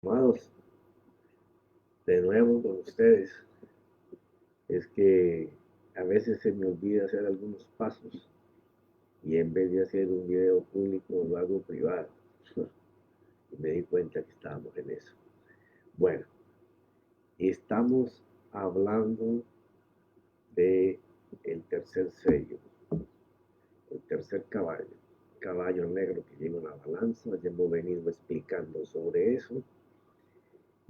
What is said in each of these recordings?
Amados, de nuevo con ustedes. Es que a veces se me olvida hacer algunos pasos y en vez de hacer un video público lo hago privado. Y me di cuenta que estábamos en eso. Bueno, estamos hablando de el tercer sello, el tercer caballo, caballo negro que lleva una balanza. Ya hemos venido explicando sobre eso.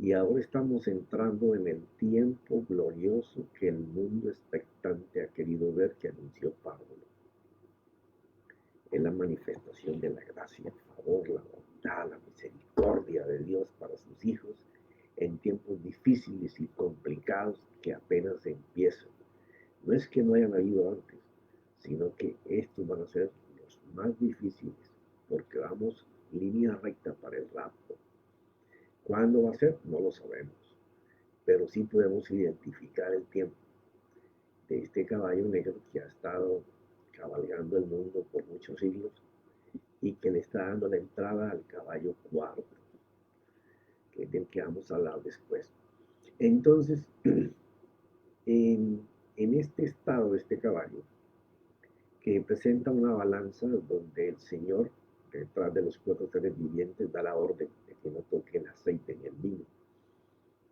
Y ahora estamos entrando en el tiempo glorioso que el mundo expectante ha querido ver, que anunció Pablo. Es la manifestación de la gracia, el favor, la bondad, la misericordia de Dios para sus hijos en tiempos difíciles y complicados que apenas empiezan. No es que no hayan habido antes, sino que estos van a ser los más difíciles, porque vamos línea recta para el rapto. ¿Cuándo va a ser? No lo sabemos, pero sí podemos identificar el tiempo de este caballo negro que ha estado cabalgando el mundo por muchos siglos y que le está dando la entrada al caballo cuarto, que es del que vamos a hablar después. Entonces, en, en este estado de este caballo, que presenta una balanza donde el Señor, detrás de los cuatro seres vivientes, da la orden de que no toque el aceite ni el vino.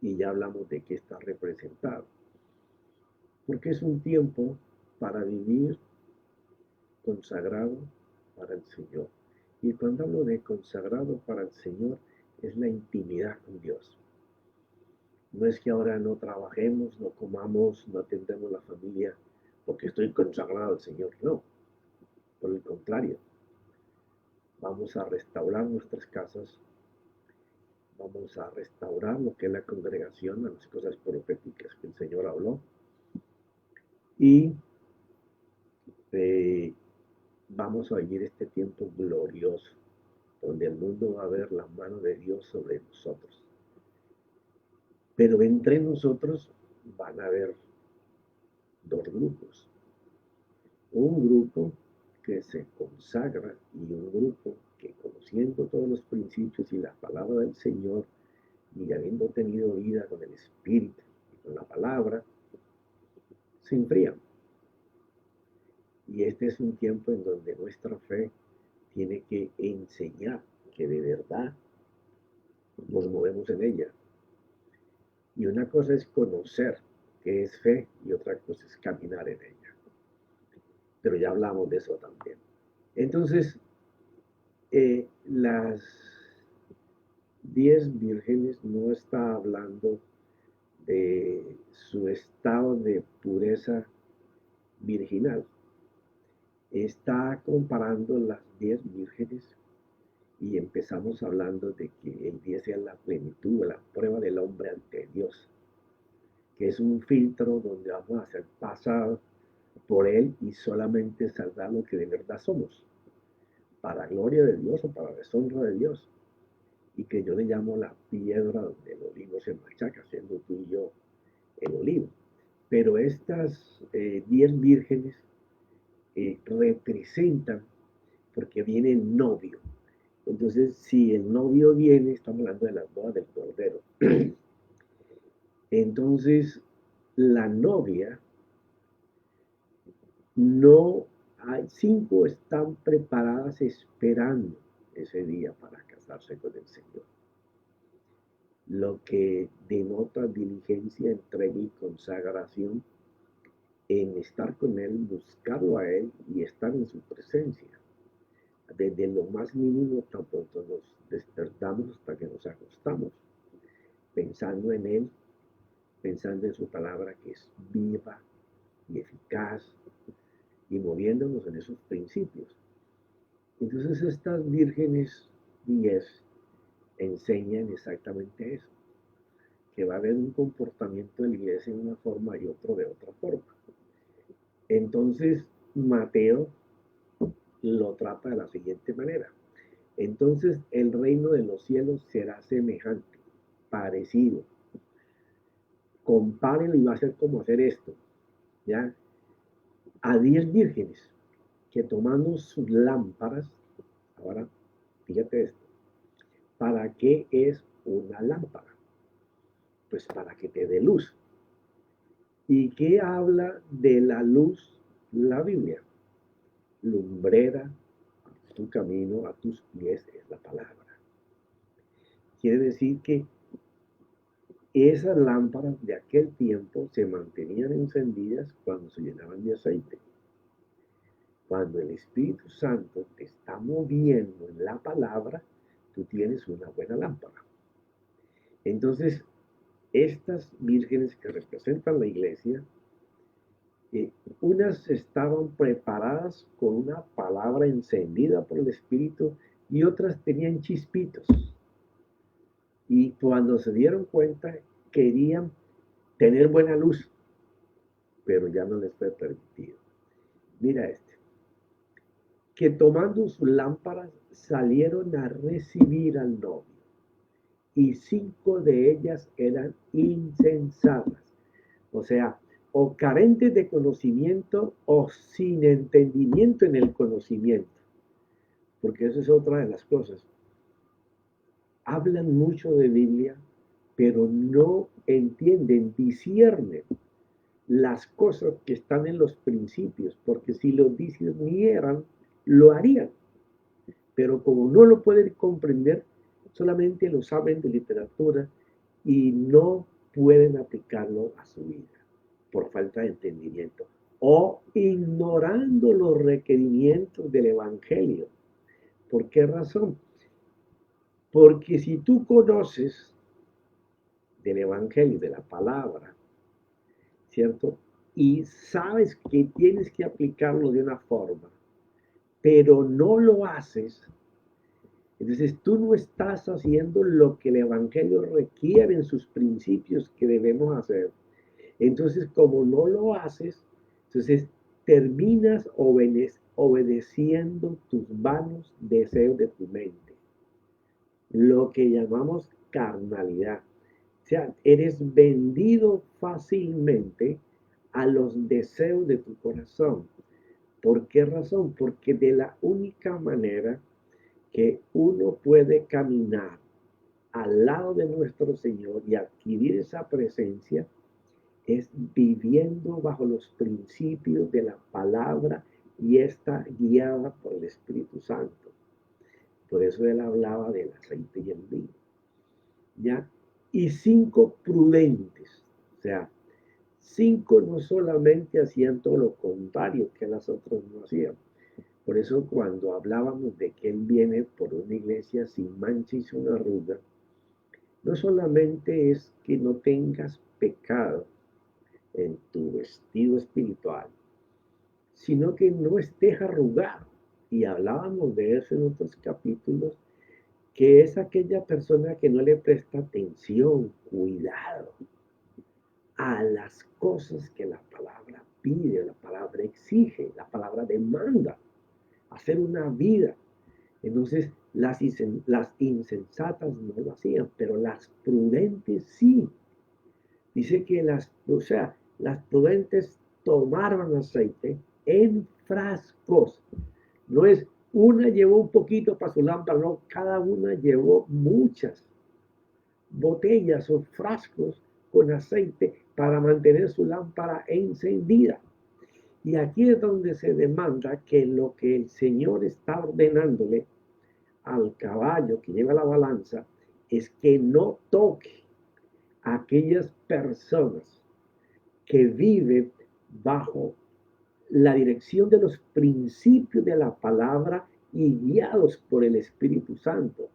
Y ya hablamos de qué está representado. Porque es un tiempo para vivir consagrado para el Señor. Y cuando hablo de consagrado para el Señor, es la intimidad con Dios. No es que ahora no trabajemos, no comamos, no atendemos la familia porque estoy consagrado al Señor. No, por el contrario, vamos a restaurar nuestras casas, vamos a restaurar lo que es la congregación, las cosas proféticas que el Señor habló. Y eh, vamos a vivir este tiempo glorioso, donde el mundo va a ver la mano de Dios sobre nosotros. Pero entre nosotros van a haber dos grupos. Un grupo que se consagra y un grupo que, conociendo todos los principios y la palabra del Señor y habiendo tenido vida con el Espíritu y con la palabra, se enfrían. Y este es un tiempo en donde nuestra fe tiene que enseñar que de verdad nos movemos en ella. Y una cosa es conocer qué es fe y otra cosa es caminar en ella. Pero ya hablamos de eso también. Entonces, las 10 vírgenes no está hablando de su estado de pureza virginal. Está comparando las 10 vírgenes y empezamos hablando de que el 10 es la plenitud, la prueba del hombre ante Dios, que es un filtro donde vamos a ser pasados por él y solamente saldrá lo que de verdad somos, para gloria de Dios o para deshonra de Dios. Y que yo le llamo la piedra donde el olivo se machaca, siendo tú y yo el olivo. Pero estas 10 vírgenes representan, porque viene el novio. Entonces, si el novio viene, estamos hablando de las bodas del Cordero. Entonces, la novia no hay 5 están preparadas esperando ese día para casarse con el Señor. Lo que denota diligencia, entrega y consagración en estar con Él, buscarlo a Él y estar en su presencia. Desde lo más mínimo, tan pronto nos despertamos hasta que nos acostamos, pensando en Él, pensando en su palabra que es viva y eficaz y moviéndonos en esos principios. Entonces estas vírgenes 10 enseñan exactamente eso, que va a haber un comportamiento de la iglesia de una forma y otro de otra forma. Entonces Mateo lo trata de la siguiente manera. Entonces el reino de los cielos será semejante, parecido. Compárenlo y va a ser como hacer esto, ¿ya? A 10 vírgenes que tomando sus lámparas, ahora fíjate esto, ¿para qué es una lámpara, pues para que te dé luz. ¿Y qué habla de la luz la Biblia? Lumbrera a tu camino, a tus pies, es la palabra. Quiere decir que esas lámparas de aquel tiempo se mantenían encendidas cuando se llenaban de aceite. Cuando el Espíritu Santo te está moviendo en la palabra, tú tienes una buena lámpara. Entonces, estas vírgenes que representan la iglesia, unas estaban preparadas con una palabra encendida por el Espíritu y otras tenían chispitos. Y cuando se dieron cuenta, querían tener buena luz, pero ya no les fue permitido. Mira que tomando sus lámparas salieron a recibir al novio, y 5 de ellas eran insensatas, o sea, o carentes de conocimiento o sin entendimiento en el conocimiento, porque eso es otra de las cosas. Hablan mucho de Biblia, pero no entienden, disciernen las cosas que están en los principios, porque si lo discernieran, lo harían. Pero como no lo pueden comprender, solamente lo saben de literatura y no pueden aplicarlo a su vida por falta de entendimiento o ignorando los requerimientos del Evangelio. ¿Por qué razón? Porque si tú conoces del Evangelio, de la palabra, ¿cierto? Y sabes que tienes que aplicarlo de una forma, pero no lo haces, entonces tú no estás haciendo lo que el Evangelio requiere en sus principios que debemos hacer. Entonces, como no lo haces, entonces terminas obedeciendo tus vanos deseos de tu mente, lo que llamamos carnalidad. O sea, eres vendido fácilmente a los deseos de tu corazón. ¿Por qué razón? Porque de la única manera que uno puede caminar al lado de nuestro Señor y adquirir esa presencia es viviendo bajo los principios de la palabra y está guiada por el Espíritu Santo. Por eso él hablaba del aceite y el vino. ¿Ya? Y 5 prudentes, o sea, 5 no solamente hacían todo lo contrario que las otras no hacían. Por eso cuando hablábamos de que Él viene por una iglesia sin mancha y sin arruga, no solamente es que no tengas pecado en tu vestido espiritual, sino que no estés arrugado. Y hablábamos de eso en otros capítulos, que es aquella persona que no le presta atención, cuidado a las cosas que la palabra pide, la palabra exige, la palabra demanda, hacer una vida. Entonces, las insensatas no lo hacían, pero las prudentes sí. Dice que las prudentes tomaron aceite en frascos. No es una llevó un poquito para su lámpara, no, cada una llevó muchas botellas o frascos con aceite para mantener su lámpara encendida. Y aquí es donde se demanda que lo que el Señor está ordenándole al caballo que lleva la balanza es que no toque a aquellas personas que viven bajo la dirección de los principios de la palabra y guiados por el Espíritu Santo.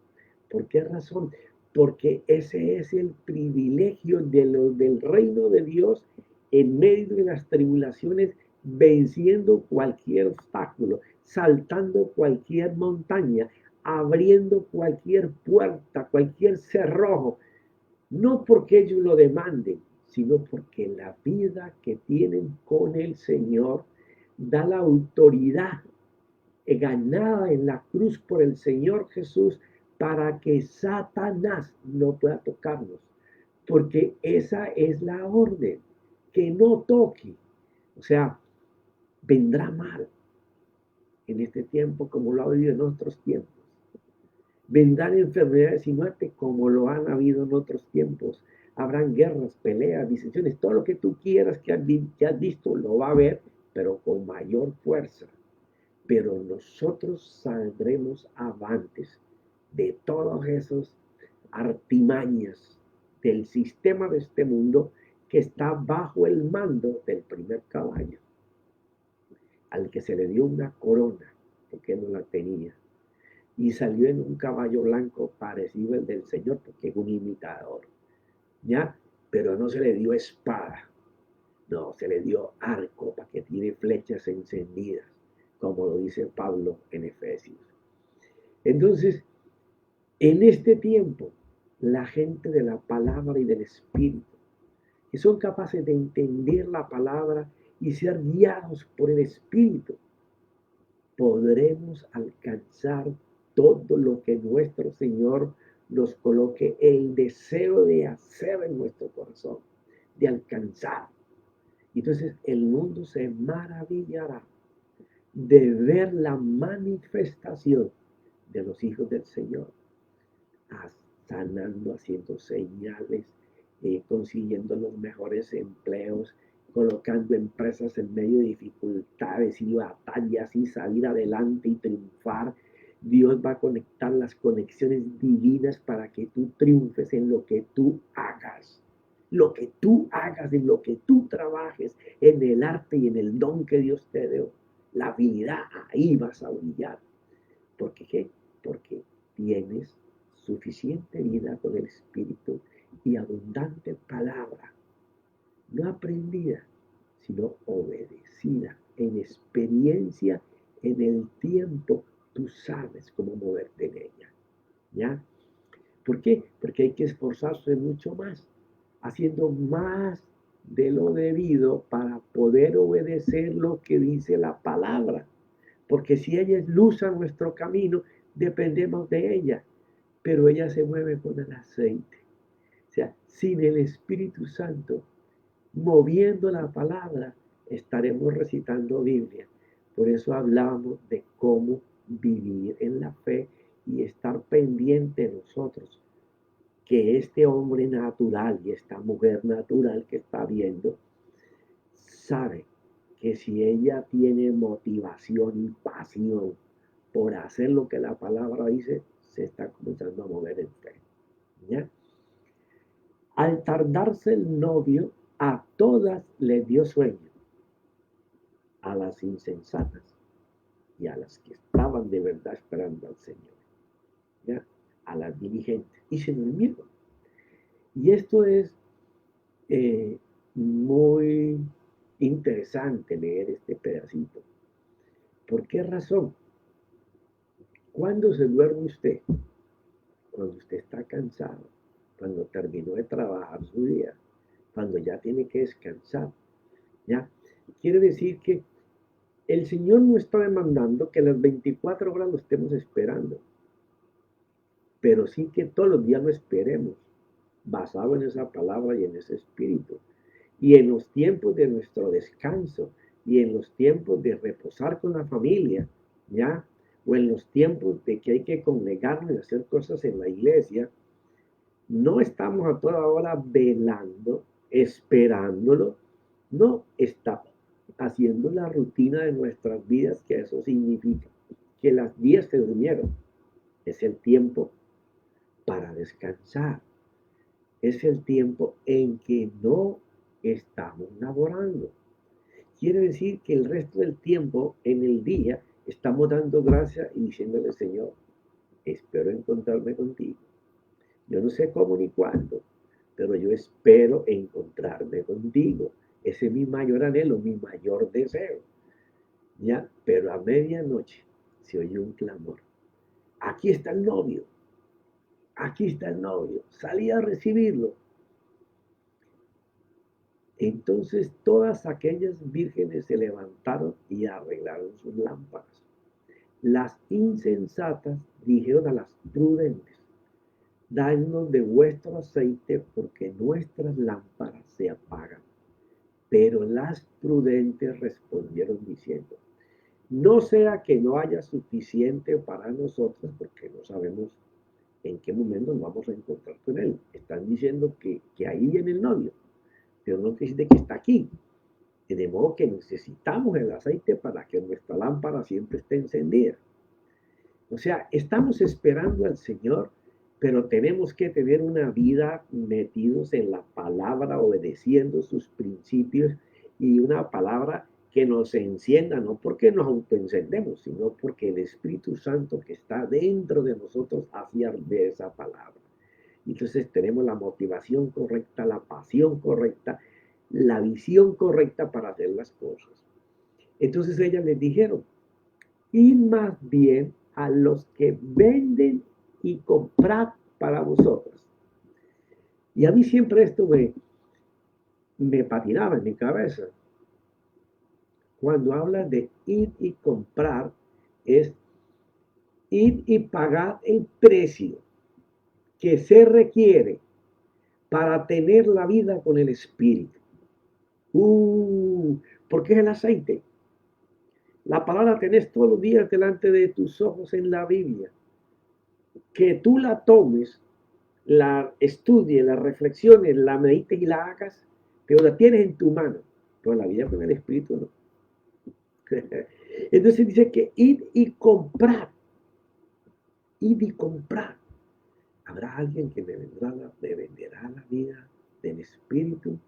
¿Por qué razón? Porque ese es el privilegio del reino de Dios en medio de las tribulaciones, venciendo cualquier obstáculo, saltando cualquier montaña, abriendo cualquier puerta, cualquier cerrojo, no porque ellos lo demanden, sino porque la vida que tienen con el Señor da la autoridad ganada en la cruz por el Señor Jesús para que Satanás no pueda tocarnos. Porque esa es la orden, que no toque. O sea, vendrá mal en este tiempo como lo ha habido en otros tiempos. Vendrán enfermedades y muerte como lo han habido en otros tiempos. Habrán guerras, peleas, disensiones, todo lo que tú quieras que has visto lo va a haber, pero con mayor fuerza. Pero nosotros saldremos avantes de todos esos artimañas del sistema de este mundo que está bajo el mando del primer caballo, al que se le dio una corona, porque no la tenía, y salió en un caballo blanco parecido al del Señor, porque es un imitador, ¿ya? Pero no se le dio espada, no, se le dio arco para que tiene flechas encendidas, como lo dice Pablo en Efesios. Entonces, en este tiempo, la gente de la palabra y del Espíritu, que son capaces de entender la palabra y ser guiados por el Espíritu, podremos alcanzar todo lo que nuestro Señor nos coloque el deseo de hacer en nuestro corazón, de alcanzar. Entonces el mundo se maravillará de ver la manifestación de los hijos del Señor, sanando, haciendo señales, consiguiendo los mejores empleos, colocando empresas en medio de dificultades y batallas y salir adelante y triunfar. Dios va a conectar las conexiones divinas para que tú triunfes en lo que tú hagas. Lo que tú hagas, en lo que tú trabajes, en el arte y en el don que Dios te dio. La habilidad, ahí vas a brillar. ¿Por qué? Porque tienes suficiente vida con el Espíritu y abundante palabra, no aprendida, sino obedecida, en experiencia, en el tiempo, tú sabes cómo moverte en ella, ¿ya? ¿Por qué? Porque hay que esforzarse mucho más, haciendo más de lo debido para poder obedecer lo que dice la palabra. Porque si ella es luz a nuestro camino, dependemos de ella, pero ella se mueve con el aceite. O sea, sin el Espíritu Santo, moviendo la palabra, estaremos recitando Biblia. Por eso hablamos de cómo vivir en la fe y estar pendiente nosotros, que este hombre natural y esta mujer natural que está viendo, sabe que si ella tiene motivación y pasión por hacer lo que la palabra dice, se está comenzando a mover en fe. ¿Ya? Al tardarse el novio, a todas les dio sueño, a las insensatas y a las que estaban de verdad esperando al Señor, ¿ya? A las diligentes, y se durmieron. Y esto es eh, muy interesante leer este pedacito. ¿Por qué razón? ¿Cuándo se duerme usted? Cuando usted está cansado, cuando terminó de trabajar su día, cuando ya tiene que descansar, ¿ya? Quiere decir que el Señor no está demandando que las 24 horas lo estemos esperando, pero sí que todos los días lo esperemos, basado en esa palabra y en ese espíritu. Y en los tiempos de nuestro descanso y en los tiempos de reposar con la familia, ¿ya? O en los tiempos de que hay que congregarnos y hacer cosas en la iglesia, no estamos a toda hora velando, esperándolo, no estamos haciendo la rutina de nuestras vidas, que eso significa que las 10 se durmieron. Es el tiempo para descansar. Es el tiempo en que no estamos laborando. Quiere decir que el resto del tiempo en el día estamos dando gracias y diciéndole, Señor, espero encontrarme contigo. Yo no sé cómo ni cuándo, pero yo espero encontrarme contigo. Ese es mi mayor anhelo, mi mayor deseo. ¿Ya? Pero a medianoche se oye un clamor. Aquí está el novio. Aquí está el novio. Salí a recibirlo. Entonces todas aquellas vírgenes se levantaron y arreglaron sus lámparas. Las insensatas dijeron a las prudentes, danos de vuestro aceite porque nuestras lámparas se apagan. Pero las prudentes respondieron diciendo, no sea que no haya suficiente para nosotros, porque no sabemos ¿En qué momento nos vamos a encontrar con Él? Están diciendo que ahí viene el novio, pero no te dice que está aquí. De modo que necesitamos el aceite para que nuestra lámpara siempre esté encendida. O sea, estamos esperando al Señor, pero tenemos que tener una vida metidos en la palabra, obedeciendo sus principios y una palabra que nos encienda, no porque nos autoencendemos, sino porque el Espíritu Santo que está dentro de nosotros hacía de esa palabra. Entonces tenemos la motivación correcta, la pasión correcta, la visión correcta para hacer las cosas. Entonces ellas les dijeron, y más bien a los que venden y comprar para vosotros. Y a mí siempre esto me patinaba en mi cabeza. Cuando habla de ir y comprar, es ir y pagar el precio que se requiere para tener la vida con el Espíritu. ¿Por qué es el aceite? La palabra tenés todos los días delante de tus ojos en la Biblia. Que tú la tomes, la estudies, la reflexiones, la medites y la hagas, pero la tienes en tu mano. Pero la vida con el Espíritu no. Entonces dice que ir y comprar. Ir y comprar. ¿Habrá alguien que me venderá la vida del Espíritu?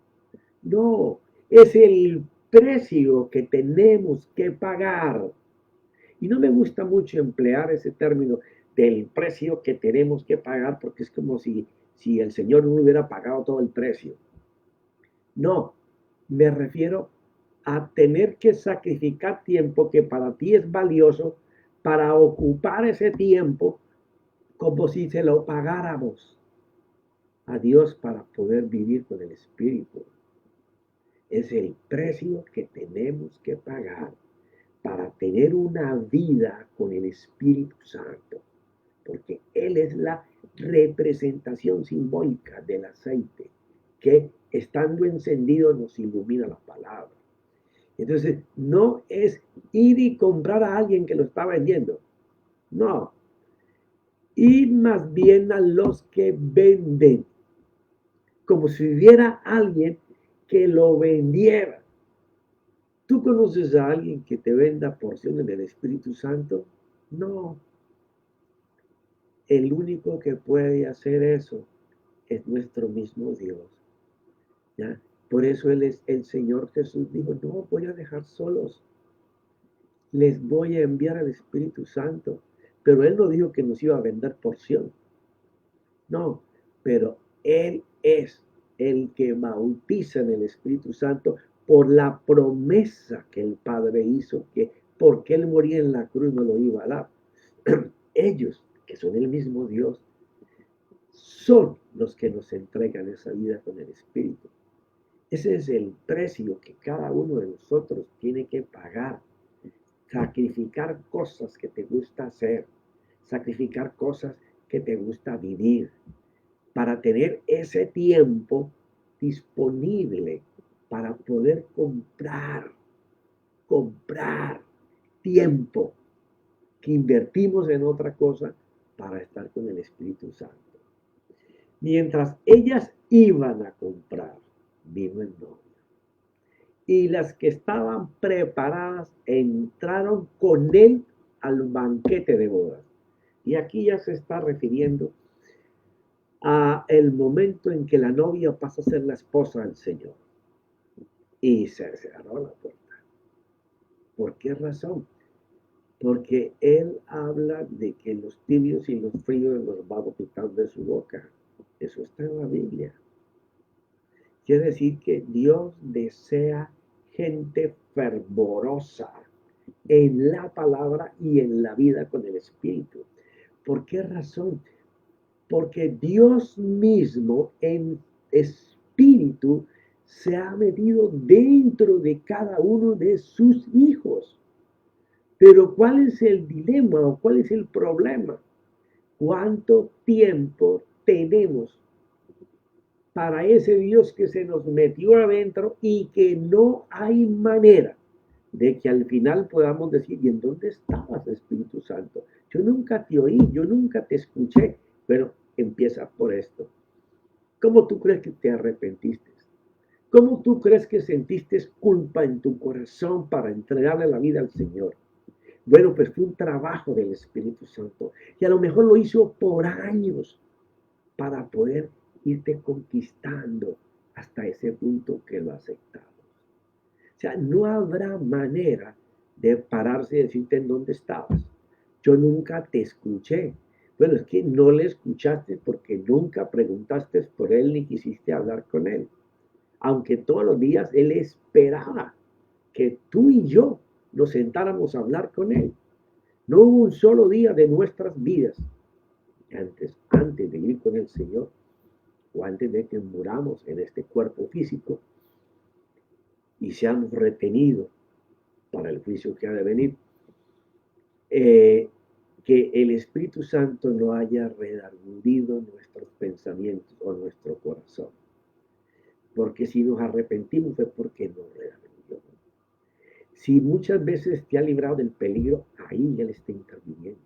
No, es el precio que tenemos que pagar. Y no me gusta mucho emplear ese término del precio que tenemos que pagar, porque es como si el Señor no hubiera pagado todo el precio. No, me refiero a tener que sacrificar tiempo que para ti es valioso para ocupar ese tiempo como si se lo pagáramos a Dios para poder vivir con el Espíritu. Es el precio que tenemos que pagar para tener una vida con el Espíritu Santo, porque Él es la representación simbólica del aceite que estando encendido nos ilumina la palabra. Entonces, no es ir y comprar a alguien que lo está vendiendo, no, ir más bien a los que venden, como si hubiera alguien que lo vendiera. ¿Tú conoces a alguien que te venda porciones del Espíritu Santo? No. El único que puede hacer eso es nuestro mismo Dios. ¿Ya? Por eso el Señor Jesús dijo, no voy a dejar solos. Les voy a enviar al Espíritu Santo. Pero Él no dijo que nos iba a vender porción. No, pero Él es el que bautiza en el Espíritu Santo por la promesa que el Padre hizo, que porque Él moría en la cruz no lo iba a dar. Ellos, que son el mismo Dios, son los que nos entregan esa vida con el Espíritu. Ese es el precio que cada uno de nosotros tiene que pagar. Sacrificar cosas que te gusta hacer, sacrificar cosas que te gusta vivir, para tener ese tiempo disponible para poder comprar tiempo que invertimos en otra cosa para estar con el Espíritu Santo. Mientras ellas iban a comprar, vino el novio. Y las que estaban preparadas entraron con él al banquete de bodas. Y aquí ya se está refiriendo a el momento en que la novia pasa a ser la esposa del Señor. Y se cerró la puerta. ¿Por qué razón? Porque él habla de que los tibios y los fríos los va a vomitar de su boca. Eso está en la Biblia. Quiere decir que Dios desea gente fervorosa en la palabra y en la vida con el Espíritu. ¿Por qué razón? Porque Dios mismo en espíritu se ha metido dentro de cada uno de sus hijos. Pero ¿cuál es el dilema o cuál es el problema? ¿Cuánto tiempo tenemos para ese Dios que se nos metió adentro y que no hay manera de que al final podamos decir, ¿y en dónde estabas, Espíritu Santo? Yo nunca te oí, yo nunca te escuché. Bueno, empieza por esto. ¿Cómo tú crees que te arrepentiste? ¿Cómo tú crees que sentiste culpa en tu corazón para entregarle la vida al Señor? Bueno, pues fue un trabajo del Espíritu Santo. Y a lo mejor lo hizo por años para poder irte conquistando hasta ese punto que lo aceptamos. O sea, no habrá manera de pararse y decirte en dónde estabas. Yo nunca te escuché. Bueno, es que no le escuchaste porque nunca preguntaste por él ni quisiste hablar con él. Aunque todos los días él esperaba que tú y yo nos sentáramos a hablar con él. No hubo un solo día de nuestras vidas antes de ir con el Señor o antes de que muramos en este cuerpo físico y seamos retenidos para el juicio que ha de venir, eh, que el Espíritu Santo no haya redarguido nuestros pensamientos o nuestro corazón. Porque si nos arrepentimos fue porque nos redarguió. Si muchas veces te ha librado del peligro, ahí Él está interviniendo.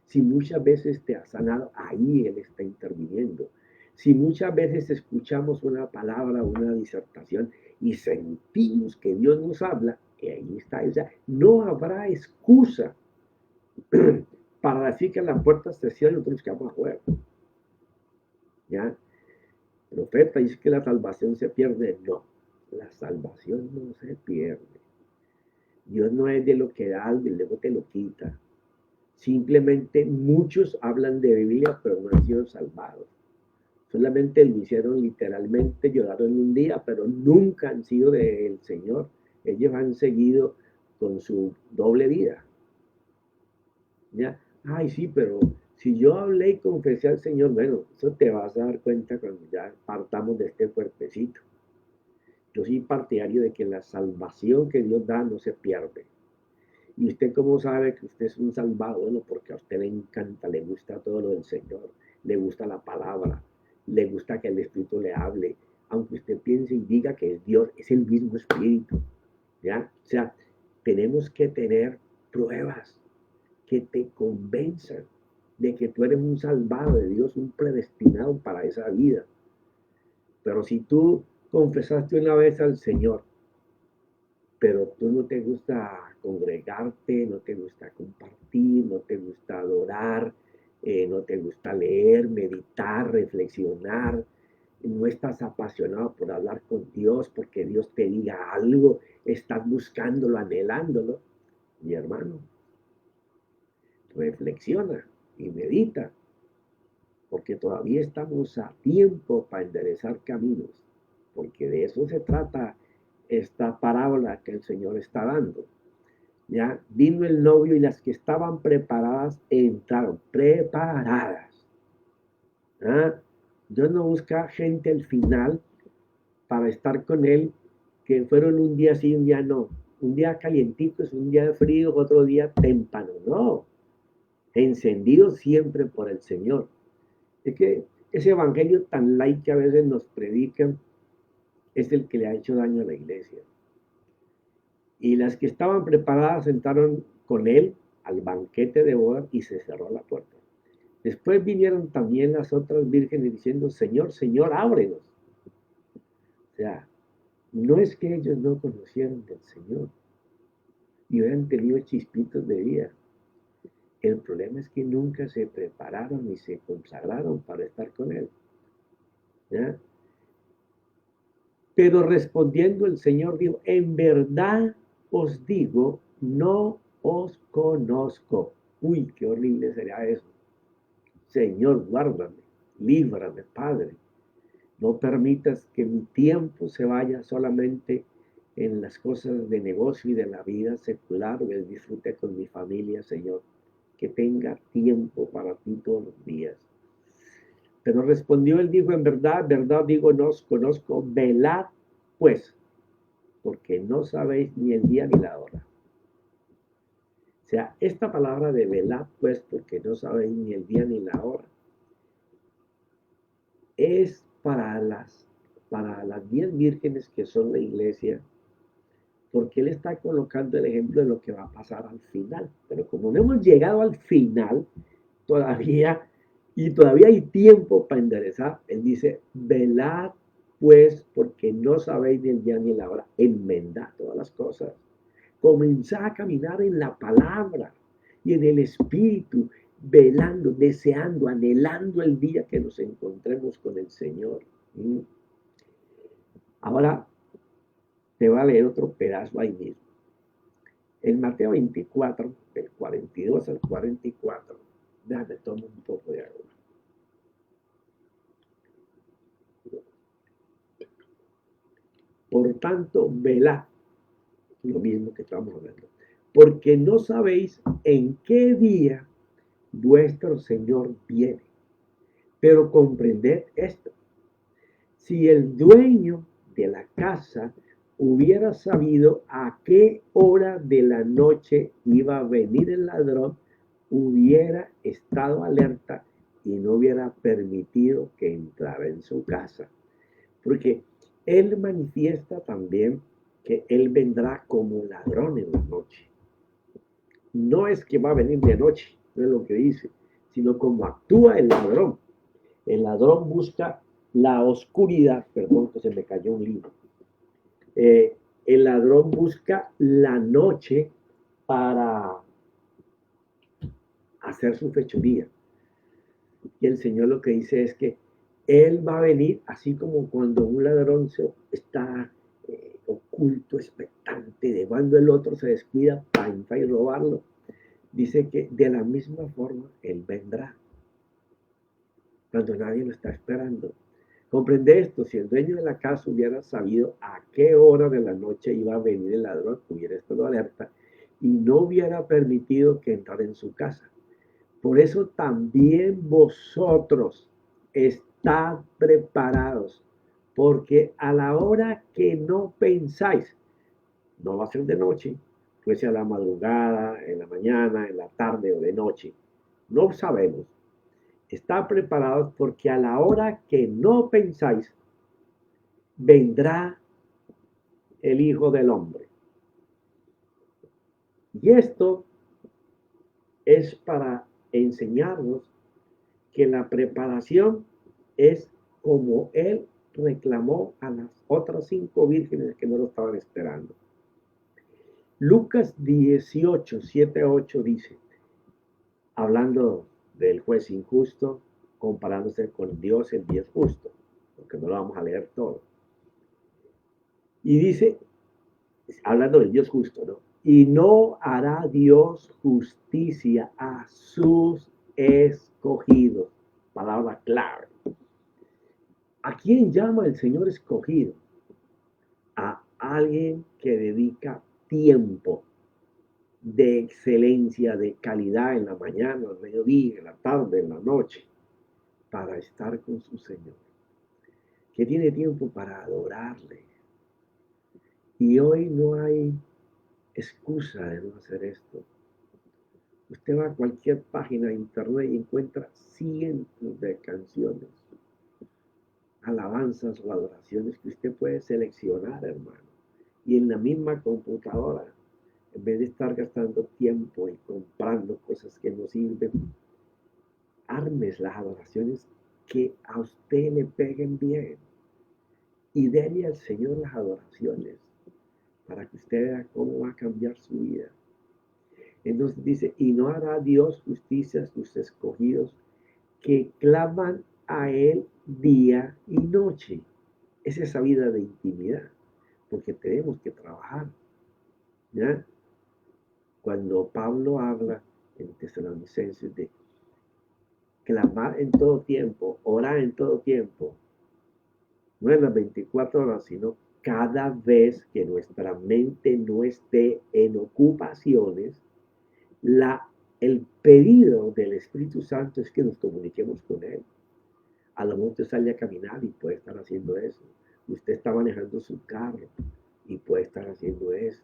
Si muchas veces te ha sanado, ahí Él está interviniendo. Si muchas veces escuchamos una palabra, una disertación y sentimos que Dios nos habla, ahí está. O sea, no habrá excusa para decir que la puerta se cierra y nosotros quedamos afuera. ¿Ya? El profeta dice que la salvación se pierde. No, la salvación no se pierde. Dios no es de lo que da algo y luego te lo quita. Simplemente muchos hablan de Biblia, pero no han sido salvados. Solamente lo hicieron literalmente, lloraron un día, pero nunca han sido del Señor. Ellos han seguido con su doble vida. ¿Ya? Ay, sí, pero si yo hablé y confesé al Señor, bueno, eso te vas a dar cuenta cuando ya partamos de este cuerpecito. Yo soy partidario de que la salvación que Dios da no se pierde. ¿Y usted cómo sabe que usted es un salvado? Bueno, porque a usted le encanta, le gusta todo lo del Señor, le gusta la palabra, le gusta que el Espíritu le hable. Aunque usted piense y diga que es Dios, es el mismo Espíritu. ¿Ya? O sea, tenemos que tener pruebas que te convenzan de que tú eres un salvado de Dios, un predestinado para esa vida. Pero si tú confesaste una vez al Señor, pero tú no te gusta congregarte, no te gusta compartir, no te gusta adorar, no te gusta leer, meditar, reflexionar, no estás apasionado por hablar con Dios, porque Dios te diga algo, estás buscándolo, anhelándolo, mi hermano, reflexiona y medita, porque todavía estamos a tiempo para enderezar caminos, porque de eso se trata esta parábola que el Señor está dando. Ya vino el novio y las que estaban preparadas entraron, preparadas. ¿Ah? Dios no busca gente al final para estar con él, que fueron un día sí, un día no. Un día calientito es un día de frío, otro día témpano. No, encendido siempre por el Señor. Es que ese evangelio tan light que a veces nos predican es el que le ha hecho daño a la iglesia. Y las que estaban preparadas entraron con él al banquete de bodas y se cerró la puerta. Después vinieron también las otras vírgenes diciendo, Señor, Señor, ábrenos. O sea, no es que ellos no conocieran del Señor y hubieran tenido chispitos de vida. El problema es que nunca se prepararon ni se consagraron para estar con Él. ¿Ya? Pero respondiendo el Señor dijo, en verdad os digo, no os conozco. Uy, qué horrible sería eso. Señor, guárdame, líbrame, Padre. No permitas que mi tiempo se vaya solamente en las cosas de negocio y de la vida secular, o el disfrute con mi familia, Señor. Que tenga tiempo para ti todos los días. Pero respondió él, dijo, en verdad digo, no os conozco, velad pues, porque no sabéis ni el día ni la hora. O sea, esta palabra de velad pues, porque no sabéis ni el día ni la hora, es para las 10 vírgenes que son la iglesia, porque él está colocando el ejemplo de lo que va a pasar al final. Pero como no hemos llegado al final, todavía y todavía hay tiempo para enderezar. Él dice, velad pues, porque no sabéis ni el día ni la hora. Enmendad todas las cosas. Comenzá a caminar en la palabra y en el espíritu, velando, deseando, anhelando el día que nos encontremos con el Señor. ¿Mm? Ahora te voy a leer otro pedazo ahí mismo. En Mateo 24, del 42 al 44, déjame tomar un poco de agua. Por tanto, velad, lo mismo que estamos hablando, porque no sabéis en qué día vuestro Señor viene. Pero comprended esto, si el dueño de la casa hubiera sabido a qué hora de la noche iba a venir el ladrón, hubiera estado alerta y no hubiera permitido que entrara en su casa. Porque él manifiesta también que él vendrá como ladrón en la noche. No es que va a venir de noche, no es lo que dice, sino como actúa el ladrón. El ladrón busca la oscuridad, perdón que se me cayó un libro. El ladrón busca la noche para hacer su fechoría. Y el Señor lo que dice es que Él va a venir así como cuando un ladrón está oculto, expectante, de cuando el otro se descuida para entrar y robarlo. Dice que de la misma forma Él vendrá, cuando nadie lo está esperando. Comprende esto, si el dueño de la casa hubiera sabido a qué hora de la noche iba a venir el ladrón, hubiera estado alerta y no hubiera permitido que entrara en su casa. Por eso también vosotros estad preparados, porque a la hora que no pensáis, no va a ser de noche, fuese a la madrugada, en la mañana, en la tarde o de noche, no sabemos. Está preparados porque a la hora que no pensáis, vendrá el Hijo del Hombre. Y esto es para enseñarnos que la preparación es como Él reclamó a las otras 5 vírgenes que no lo estaban esperando. Lucas 18, 7, 8 dice, hablando del juez injusto, comparándose con Dios, el Dios justo, porque no lo vamos a leer todo. Y dice, hablando del Dios justo, ¿no? Y no hará Dios justicia a sus escogidos. Palabra clave. ¿A quién llama el Señor escogido? A alguien que dedica tiempo de excelencia, de calidad en la mañana, al mediodía, en la tarde, en la noche, para estar con su Señor. Que tiene tiempo para adorarle. Y hoy no hay excusa de no hacer esto. Usted va a cualquier página de internet y encuentra cientos de canciones, alabanzas o adoraciones que usted puede seleccionar, hermano. Y en la misma computadora, en vez de estar gastando tiempo y comprando cosas que no sirven, armes las adoraciones que a usted le peguen bien y déle al Señor las adoraciones para que usted vea cómo va a cambiar su vida. Entonces dice, y no hará Dios justicia a sus escogidos que claman a Él día y noche. Es esa vida de intimidad, porque tenemos que trabajar. ¿Ya? Cuando Pablo habla en Tesalonicenses de clamar en todo tiempo, orar en todo tiempo, no en las 24 horas, sino cada vez que nuestra mente no esté en ocupaciones, el pedido del Espíritu Santo es que nos comuniquemos con Él. A lo mejor usted sale a caminar y puede estar haciendo eso. Usted está manejando su carro y puede estar haciendo eso.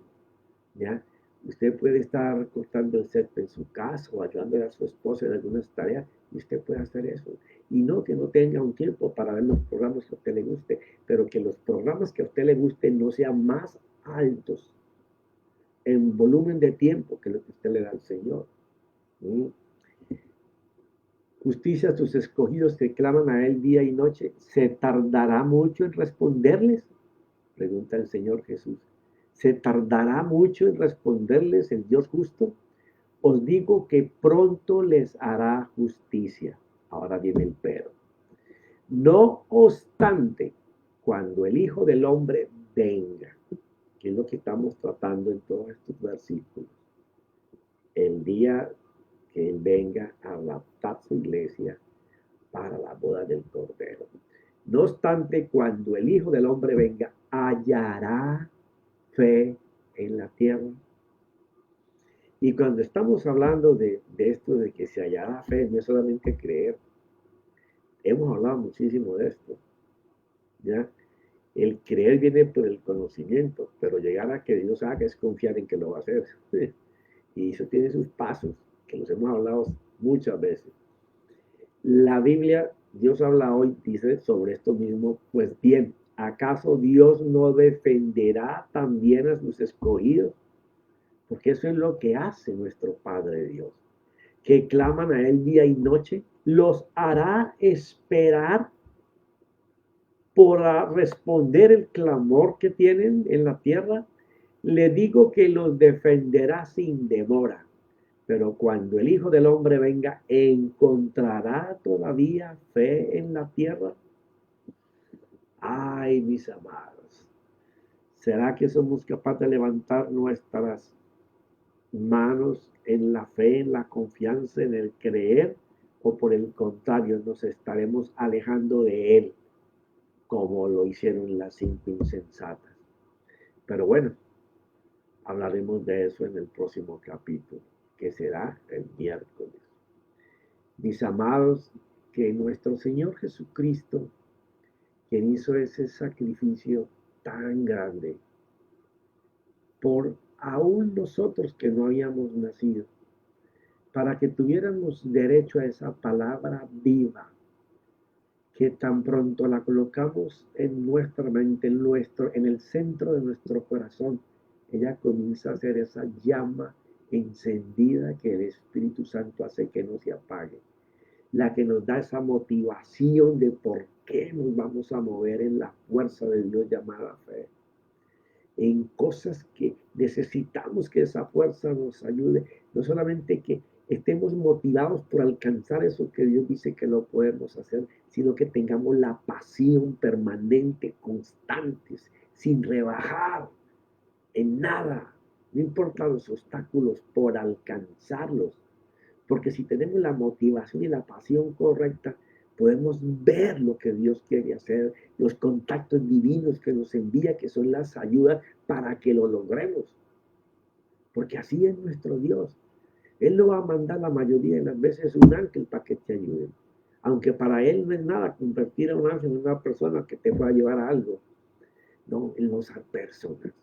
¿Ya? Usted puede estar cortando el césped en su casa o ayudando a su esposa en algunas tareas y usted puede hacer eso. Y no que no tenga un tiempo para ver los programas que a usted le guste, pero que los programas que a usted le gusten no sean más altos en volumen de tiempo que lo que usted le da al Señor. ¿Mm? Justicia a tus escogidos que claman a él día y noche. ¿Se tardará mucho en responderles? Pregunta el Señor Jesús. ¿Se tardará mucho en responderles el Dios justo? Os digo que pronto les hará justicia. Ahora viene el pero. No obstante, cuando el Hijo del Hombre venga, que es lo que estamos tratando en todos estos versículos, el día que Él venga a adaptar su iglesia para la boda del Cordero. No obstante, cuando el Hijo del Hombre venga, hallará fe en la tierra. Y cuando estamos hablando de esto, de que se hallará fe, no es solamente creer. Hemos hablado muchísimo de esto, ¿ya? El creer viene por el conocimiento, pero llegar a que Dios haga es confiar en que lo va a hacer. Y eso tiene sus pasos, que los hemos hablado muchas veces. La Biblia, Dios habla hoy, dice sobre esto mismo, pues bien, ¿acaso Dios no defenderá también a sus escogidos? Porque eso es lo que hace nuestro Padre Dios, que claman a Él día y noche, los hará esperar por responder el clamor que tienen en la tierra. Le digo que los defenderá sin demora. Pero cuando el Hijo del Hombre venga, ¿encontrará todavía fe en la tierra? Ay, mis amados, ¿será que somos capaces de levantar nuestras manos en la fe, en la confianza, en el creer? ¿O por el contrario nos estaremos alejando de Él, como lo hicieron las cinco insensatas? Pero bueno, hablaremos de eso en el próximo capítulo, que será el miércoles. Mis amados, que nuestro Señor Jesucristo, quien hizo ese sacrificio tan grande por aún nosotros que no habíamos nacido, para que tuviéramos derecho a esa palabra viva, que tan pronto la colocamos en nuestra mente, en el centro de nuestro corazón, ella comienza a ser esa llama encendida que el Espíritu Santo hace que no se apague, la que nos da esa motivación de por qué nos vamos a mover en la fuerza de Dios llamada fe, en cosas que necesitamos que esa fuerza nos ayude, no solamente que estemos motivados por alcanzar eso que Dios dice que lo podemos hacer, sino que tengamos la pasión permanente, constantes, sin rebajar en nada, no importa los obstáculos, por alcanzarlos. Porque si tenemos la motivación y la pasión correcta, podemos ver lo que Dios quiere hacer, los contactos divinos que nos envía, que son las ayudas para que lo logremos. Porque así es nuestro Dios. Él no va a mandar la mayoría de las veces un ángel para que te ayude. Aunque para Él no es nada convertir a un ángel en una persona que te pueda llevar a algo. No, Él nos da personas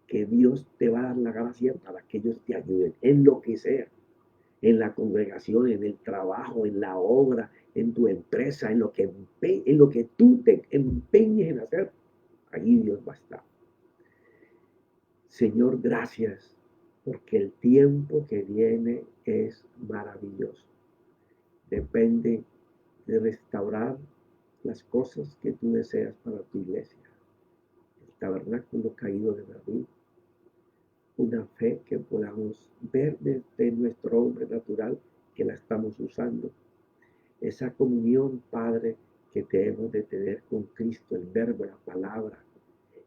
que Dios te va a dar la gracia para que ellos te ayuden en lo que sea, en la congregación, en el trabajo, en la obra, en tu empresa, en lo que tú te empeñes en hacer, allí Dios va a estar. Señor, gracias, porque el tiempo que viene es maravilloso. Depende de restaurar las cosas que tú deseas para tu iglesia. El tabernáculo caído de David, una fe que podamos ver desde nuestro hombre natural que la estamos usando. Esa comunión, Padre, que debemos de tener con Cristo, el verbo, la palabra.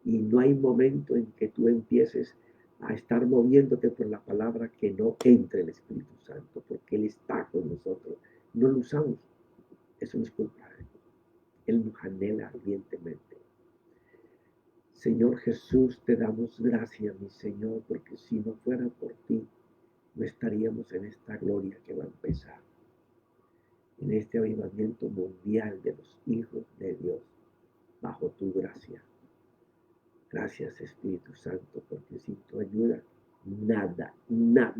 Y no hay momento en que tú empieces a estar moviéndote por la palabra que no entre el Espíritu Santo, porque Él está con nosotros. No lo usamos. Eso no es culpa de Él. Él nos anhela ardientemente. Señor Jesús, te damos gracias, mi Señor, porque si no fuera por ti, no estaríamos en esta gloria que va a empezar, en este avivamiento mundial de los hijos de Dios, bajo tu gracia. Gracias, Espíritu Santo, porque sin tu ayuda, nada, nada